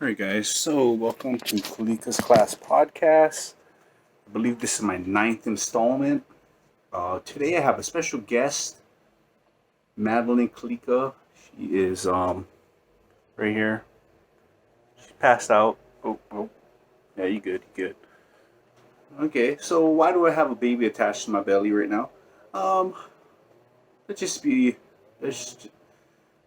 Alright guys, so welcome to Calica's Class Podcast. I believe this is my ninth installment. Today I have a special guest, Madeline Calica. She is right here. She passed out. Oh. Yeah, you good, you good. Okay, so why do I have a baby attached to my belly right now? Um, let's just be let's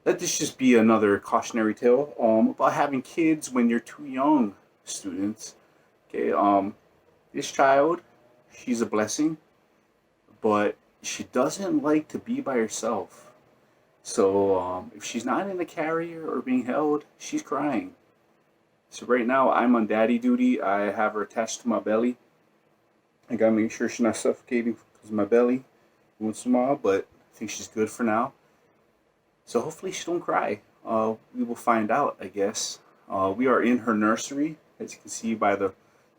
let this just be another cautionary tale about having kids when you're too young, students. Okay, this child, she's a blessing, but she doesn't like to be by herself. So if she's not in a carrier or being held, she's crying. So right now I'm on daddy duty. I have her attached to my belly. I gotta make sure she's not suffocating because of my belly once in a while, but I think she's good for now. So hopefully she don't cry. We will find out, I guess. We are in her nursery, as you can see by the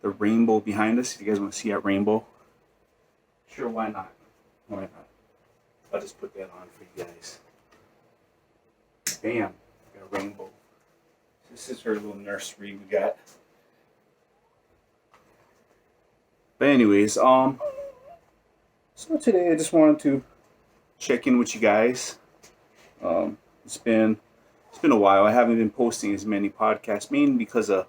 rainbow behind us. If you guys want to see that rainbow, sure, why not? Why not? I'll just put that on for you guys. Bam, got a rainbow. This is her little nursery we got. But anyways, so today I just wanted to check in with you guys. It's been a while. I haven't been posting as many podcasts, mainly because of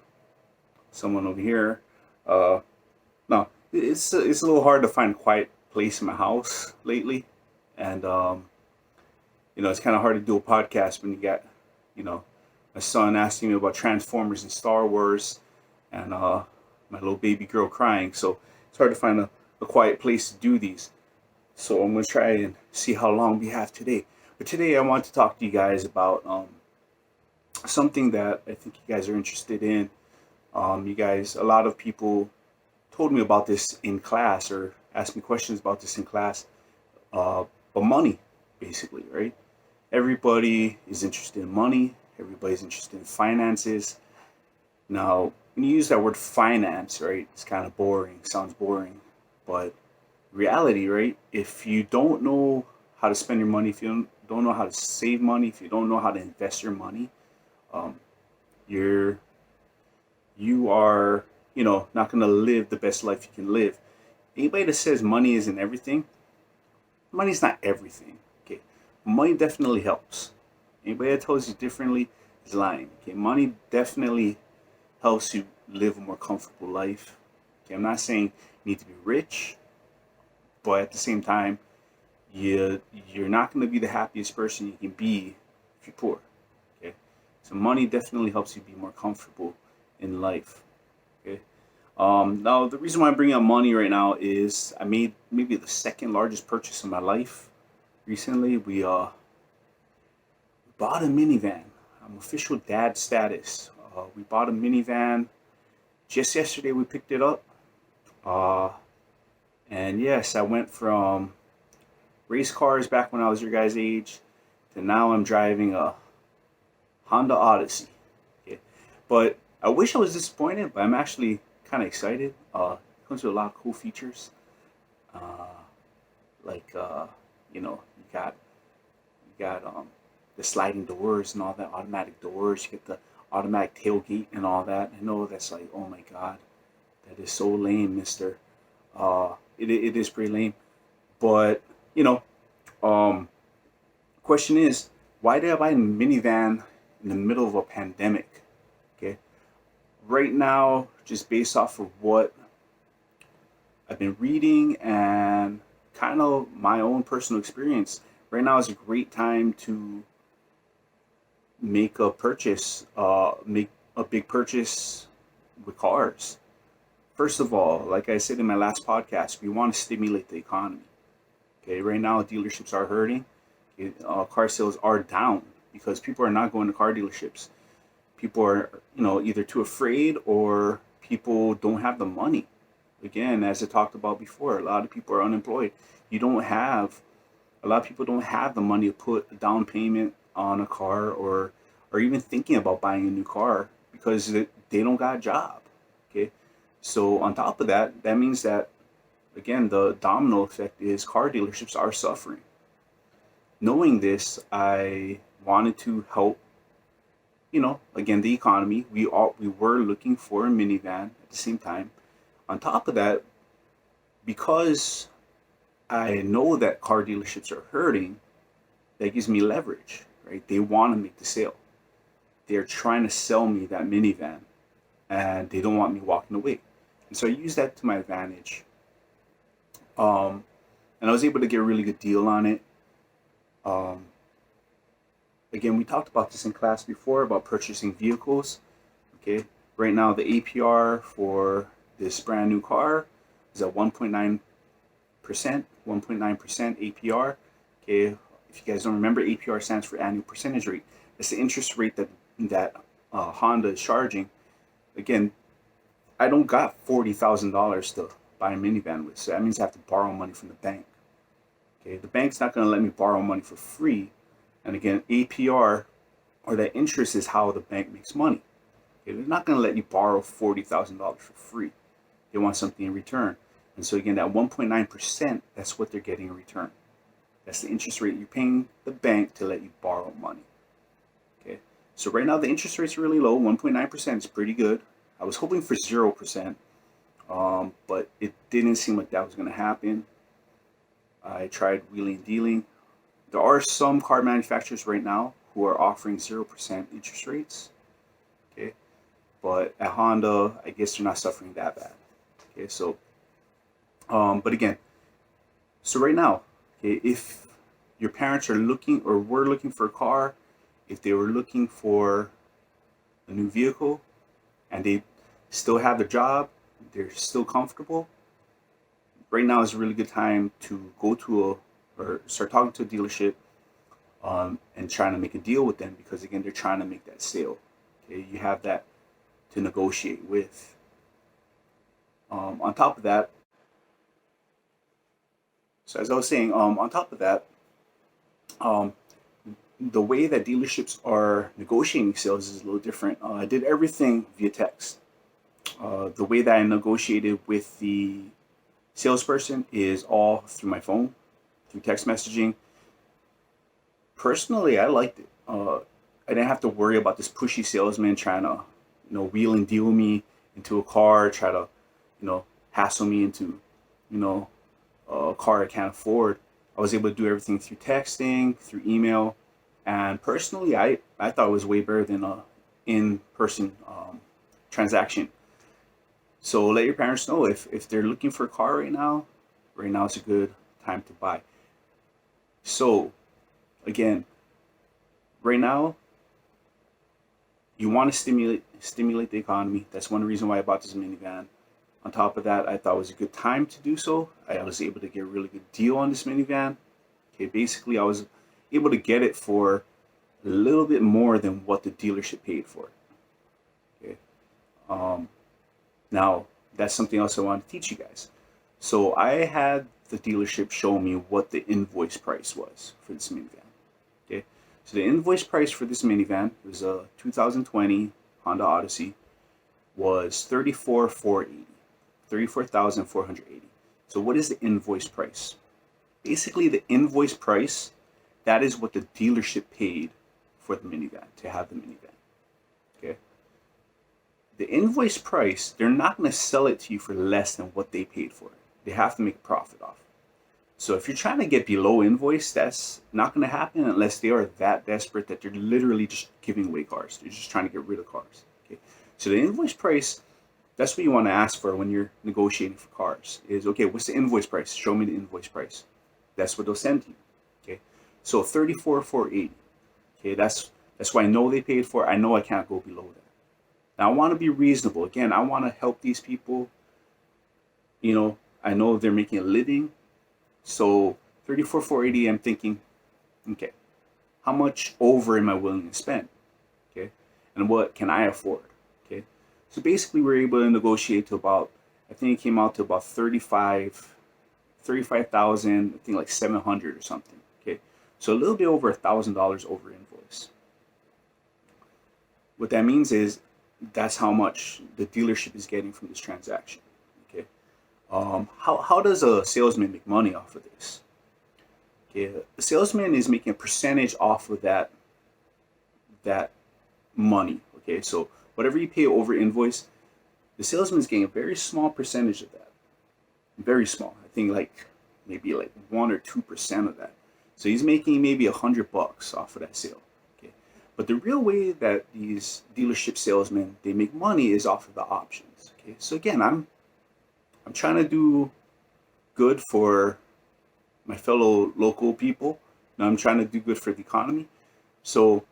someone over here. No, it's a little hard to find a quiet place in my house lately, and it's kind of hard to do a podcast when you got, my son asking me about Transformers and Star Wars, and my little baby girl crying. So it's hard to find a quiet place to do these. So I'm gonna try and see how long we have today. But today I want to talk to you guys about something that I think you guys are interested in. A lot of people told me about this in class or asked me questions about this in class. But money, basically, right? Everybody is interested in money. Everybody's interested in finances. Now, when you use that word finance, right, it's kind of boring, sounds boring. But reality, right, if you don't know how to spend your money, if you don't know how to save money, if you don't know how to invest your money, um, you're you are not going to live the best life you can live. Anybody that says money isn't everything, money's not everything. Okay, money definitely helps. Anybody that tells you differently is lying. Okay, money definitely helps you live a more comfortable life. Okay, I'm not saying you need to be rich, but at the same time, you're not going to be the happiest person you can be if you're poor. Okay, so money definitely helps you be more comfortable in life. Okay. Now the reason why I'm bringing up money right now is I made maybe the second largest purchase of my life recently. We bought a minivan. I'm official dad status. We bought a minivan just yesterday. We picked it up, uh, and yes, I went from race cars back when I was your guys' age to now I'm driving a Honda Odyssey. Okay. But I wish I was disappointed, but I'm actually kind of excited. It comes with a lot of cool features, uh, like you got the sliding doors and all that, automatic doors. You get the automatic tailgate and all that. I know that's like, oh my god, that is so lame, Mister. It is pretty lame, but you know, um, question is, why did I buy a minivan in the middle of a pandemic? Okay, right now, just based off of what I've been reading and kind of my own personal experience, right now is a great time to make a big purchase with cars. First of all, like I said in my last podcast, we want to stimulate the economy. Okay, right now dealerships are hurting. Car sales are down because people are not going to car dealerships. People are, either too afraid or people don't have the money. Again, as I talked about before, a lot of people are unemployed. You don't have A lot of people don't have the money to put a down payment on a car or even thinking about buying a new car because they don't got a job. Okay, so on top of that, that means that again the domino effect is car dealerships are suffering. Knowing this, I wanted to help again, the economy, we were looking for a minivan at the same time. On top of that, because I know that car dealerships are hurting, that gives me leverage, right? They want to make the sale. They're trying to sell me that minivan, and they don't want me walking away. And so I use that to my advantage. And I was able to get a really good deal on it. Um, Again, we talked about this in class before about purchasing vehicles. Okay, right now the APR for this brand new car is at 1.9%, 1.9% APR. Okay, if you guys don't remember, APR stands for annual percentage rate. It's the interest rate that Honda is charging. Again, I don't got $40,000 to buy a minivan with, so that means I have to borrow money from the bank. Okay, the bank's not going to let me borrow money for free. And again, APR, or that interest, is how the bank makes money. Okay, they're not going to let you borrow $40,000 for free. They want something in return. And so again, that 1.9%, that's what they're getting in return. That's the interest rate you're paying the bank to let you borrow money. Okay, so right now the interest rate's really low. 1.9% is pretty good. I was hoping for 0%, but it didn't seem like that was going to happen. I tried wheeling and dealing. There are some car manufacturers right now who are offering 0% interest rates. Okay, but at Honda, I guess they're not suffering that bad. Okay, so, but again, so right now, okay, if your parents are looking or were looking for a car, if they were looking for a new vehicle, and they still have their job, they're still comfortable, right now is a really good time to go to or start talking to a dealership, and trying to make a deal with them, because again, they're trying to make that sale. Okay, you have that to negotiate with. On top of that, so as I was saying, on top of that, um, the way that dealerships are negotiating sales is a little different. I did everything via text. The way that I negotiated with the salesperson is all through my phone, through text messaging. Personally, I liked it. I didn't have to worry about this pushy salesman trying to, wheel and deal me into a car, try to, hassle me into, a car I can't afford. I was able to do everything through texting, through email, and personally, I thought it was way better than a in-person transaction. So let your parents know if they're looking for a car right now is a good time to buy. So again, right now, you want to stimulate the economy. That's one reason why I bought this minivan. On top of that, I thought it was a good time to do so. I was able to get a really good deal on this minivan. Okay, basically I was able to get it for a little bit more than what the dealership paid for it. Okay. Now that's something else I want to teach you guys. So I had the dealership show me what the invoice price was for this minivan. Okay, so the invoice price for this minivan, it was a 2020 Honda Odyssey, was $34,480. So what is the invoice price? Basically, the invoice price, that is what the dealership paid for the minivan, to have the minivan. Okay. The invoice price, they're not going to sell it to you for less than what they paid for it. They have to make a profit off it. So if you're trying to get below invoice, that's not going to happen unless they are that desperate that they're literally just giving away cars. They're just trying to get rid of cars. Okay. So the invoice price, that's what you want to ask for when you're negotiating for cars. Is, okay, what's the invoice price? Show me the invoice price. That's what they'll send to you. Okay. So $34,480. Okay, that's what I know they paid for. I know I can't go below that. Now I want to be reasonable. Again, I want to help these people. I know they're making a living. So $34,480, I'm thinking, okay, how much over am I willing to spend? Okay, and what can I afford? Okay, so basically we're able to negotiate to about, I think it came out to about 35,000, I think like 700 or something. Okay, so a little bit over $1,000 over invoice. What that means is that's how much the dealership is getting from this transaction. Okay, how does a salesman make money off of this? Okay, a salesman is making a percentage off of that money. Okay, so whatever you pay over invoice, the salesman is getting a very small percentage of that. Very small. I think like maybe like 1 or 2% of that. So he's making maybe $100 off of that sale. Okay, but the real way that these dealership salesmen they make money is off of the options. Okay, so again, I'm trying to do good for my fellow local people. And I'm trying to do good for the economy. So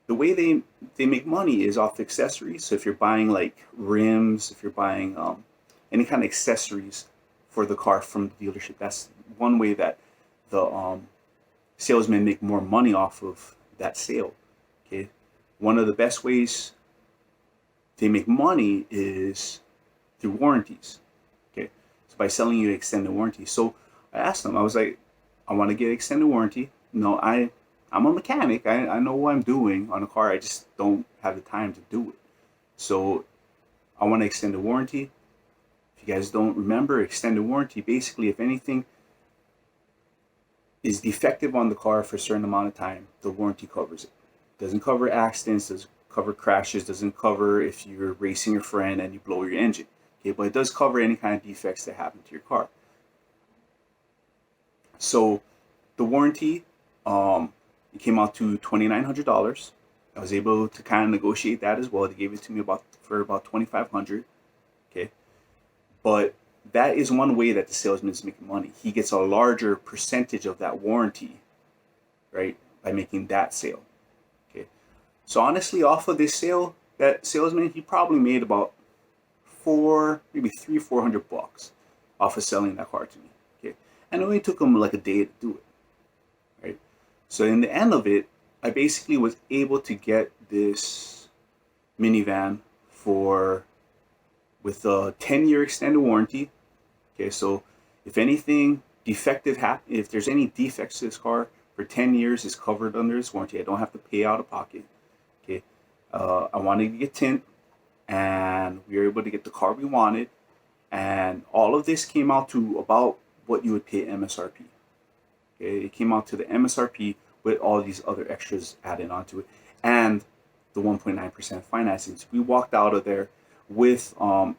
the way they make money is off accessories. So if you're buying like rims, if you're buying any kind of accessories for the car from the dealership, that's one way that the salesmen make more money off of that sale. Okay, one of the best ways they make money is through warranties. Okay, so by selling you extended warranty. So I asked them, I was like, I want to get extended warranty. No, I'm a mechanic. I know what I'm doing on a car. I just don't have the time to do it. So I want to extend the warranty. If you guys don't remember, extended warranty, basically if anything is defective on the car for a certain amount of time, the warranty covers it. Doesn't cover accidents, doesn't cover crashes, doesn't cover if you're racing your friend and you blow your engine. Okay, but it does cover any kind of defects that happen to your car. So the warranty, it came out to $2,900. I was able to kind of negotiate that as well. They gave it to me for about $2,500. Okay, but that is one way that the salesman is making money. He gets a larger percentage of that warranty, right, by making that sale. Okay, so honestly, off of this sale, that salesman he probably made about maybe $300-400 off of selling that car to me. Okay, and it only took him like a day to do it. Right, so in the end of it, I basically was able to get this minivan with a 10-year extended warranty. Okay, so if anything defective if there's any defects to this car for 10 years, it's covered under this warranty. I don't have to pay out of pocket. Okay, I wanted to get tint, and we were able to get the car we wanted, and all of this came out to about what you would pay MSRP. Okay, it came out to the MSRP with all these other extras added onto it, and the 1.9% financing. So we walked out of there with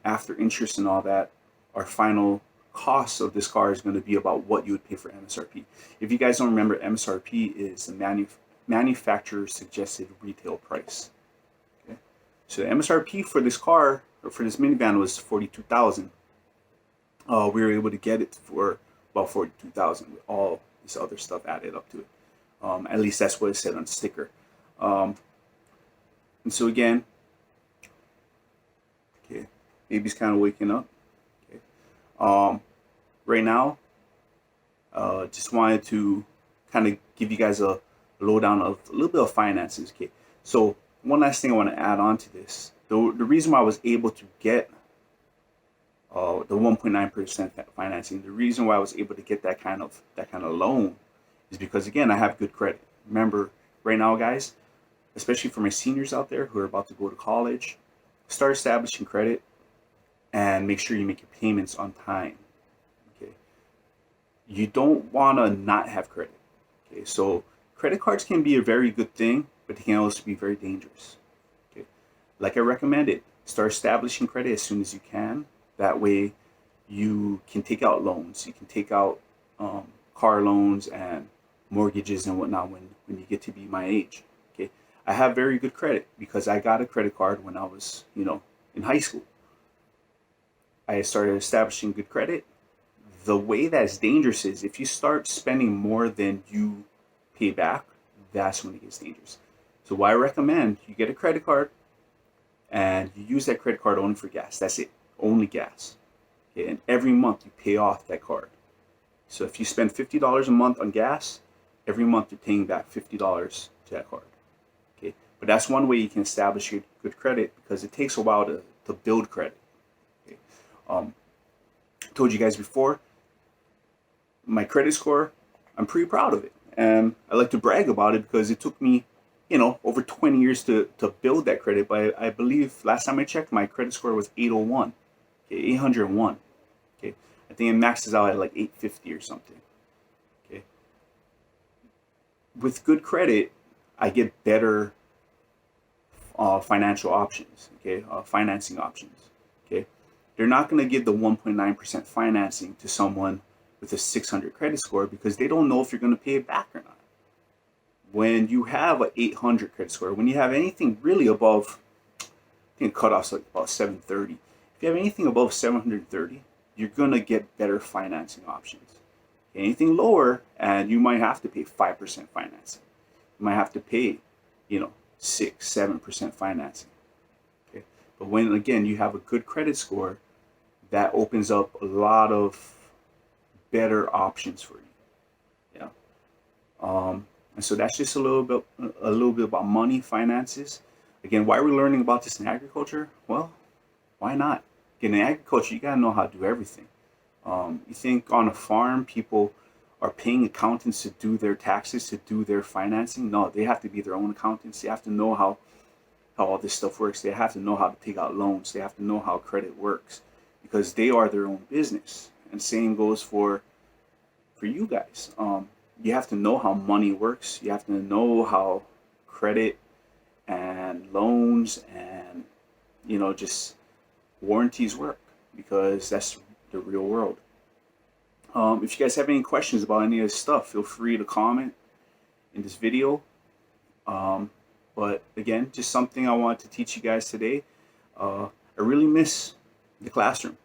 after interest and all that, our final cost of this car is going to be about what you would pay for MSRP. If you guys don't remember, MSRP is the manufacturer suggested retail price. Okay, so the MSRP for this car or for this minivan was $42,000. We were able to get it for about $42,000 with all this other stuff added up to it. At least that's what it said on the sticker. And so again, okay, baby's kind of waking up. Okay, right now, just wanted to kind of give you guys a lowdown of a little bit of finances. Okay, so one last thing I want to add on to this. The reason why I was able to get the 1.9% financing, the reason why I was able to get that kind of loan is because again, I have good credit. Remember, right now, guys, especially for my seniors out there who are about to go to college, start establishing credit and make sure you make your payments on time. Okay, you don't want to not have credit. Okay, so credit cards can be a very good thing, but they can also be very dangerous. Okay, like I recommended, start establishing credit as soon as you can. That way, you can take out loans. You can take out car loans and mortgages and whatnot when you get to be my age. Okay, I have very good credit because I got a credit card when I was, in high school. I started establishing good credit. The way that's dangerous is if you start spending more than you pay back, that's when it gets dangerous. So what I recommend, you get a credit card and you use that credit card only for gas. That's it, only gas. Okay, and every month you pay off that card. So if you spend $50 a month on gas, every month you're paying back $50 to that card. Okay, but that's one way you can establish your good credit because it takes a while to build credit. Okay. Told you guys before, my credit score, I'm pretty proud of it. And I like to brag about it because it took me, over 20 years to build that credit. But I believe last time I checked, my credit score was 801, okay, 801. Okay, I think it maxes out at like 850 or something. Okay, with good credit, I get better financial options, okay, financing options, okay. They're not going to give the 1.9% financing to someone with a 600 credit score because they don't know if you're going to pay it back or not. When you have an 800 credit score, when you have anything really above, I think cutoff's like about 730. If you have anything above 730, you're going to get better financing options. Anything lower, and you might have to pay 5% financing. You might have to pay, 6-7% financing. Okay, but when again you have a good credit score, that opens up a lot of better options for you. Yeah. And so that's just a little bit about money, finances. Again, why are we learning about this in agriculture? Well, why not? Again, in agriculture, you gotta know how to do everything. You think on a farm, people are paying accountants to do their taxes, to do their financing? No, they have to be their own accountants. They have to know how all this stuff works. They have to know how to take out loans. They have to know how credit works because they are their own business. And same goes for you guys. You have to know how money works. You have to know how credit and loans and just warranties work because that's the real world. If you guys have any questions about any of this stuff, feel free to comment in this video. But again, just something I wanted to teach you guys today. I really miss the classroom.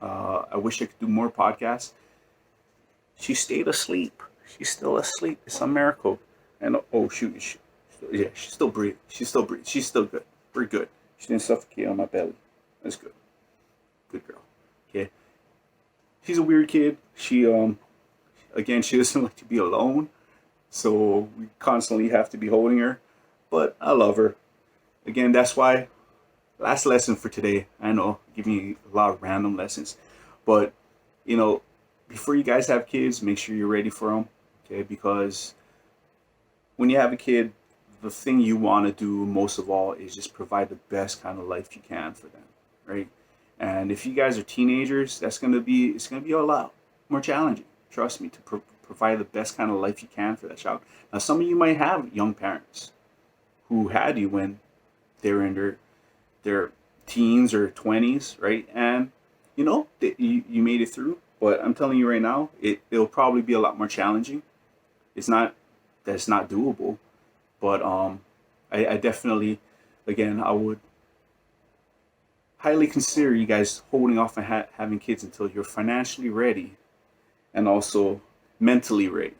I wish I could do more podcasts. She stayed asleep. She's still asleep. It's a miracle. And oh shoot, yeah, she's still breathing. She's still breathing. She's still good. We're good. She didn't suffocate on my belly. That's good. Good girl. Okay. She's a weird kid. She again, she doesn't like to be alone, so we constantly have to be holding her. But I love her. Again, that's why. Last lesson for today. I know, giving you a lot of random lessons, but before you guys have kids, make sure you're ready for them. Okay, because when you have a kid, the thing you want to do most of all is just provide the best kind of life you can for them, right? And if you guys are teenagers, it's gonna be a lot more challenging. Trust me, to provide the best kind of life you can for that child. Now, some of you might have young parents who had you when they were in their teens or 20s, right? And you made it through. But I'm telling you right now, it'll probably be a lot more challenging. It's not that it's not doable, but I definitely, again, I would highly consider you guys holding off on having kids until you're financially ready and also mentally ready.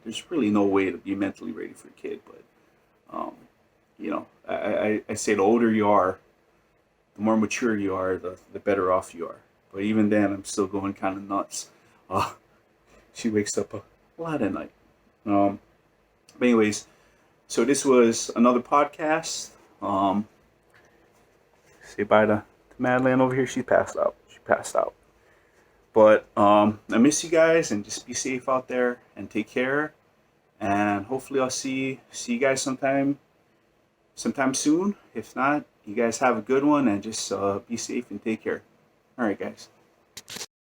There's really no way to be mentally ready for a kid, but I say the older you are, the more mature you are, the better off you are. But even then, I'm still going kind of nuts. She wakes up a lot at night. But anyways, so this was another podcast. Say bye to Madeline over here. She passed out. But I miss you guys, and just be safe out there and take care. And hopefully I'll see you guys sometime soon. If not, you guys have a good one and just be safe and take care. All right, guys.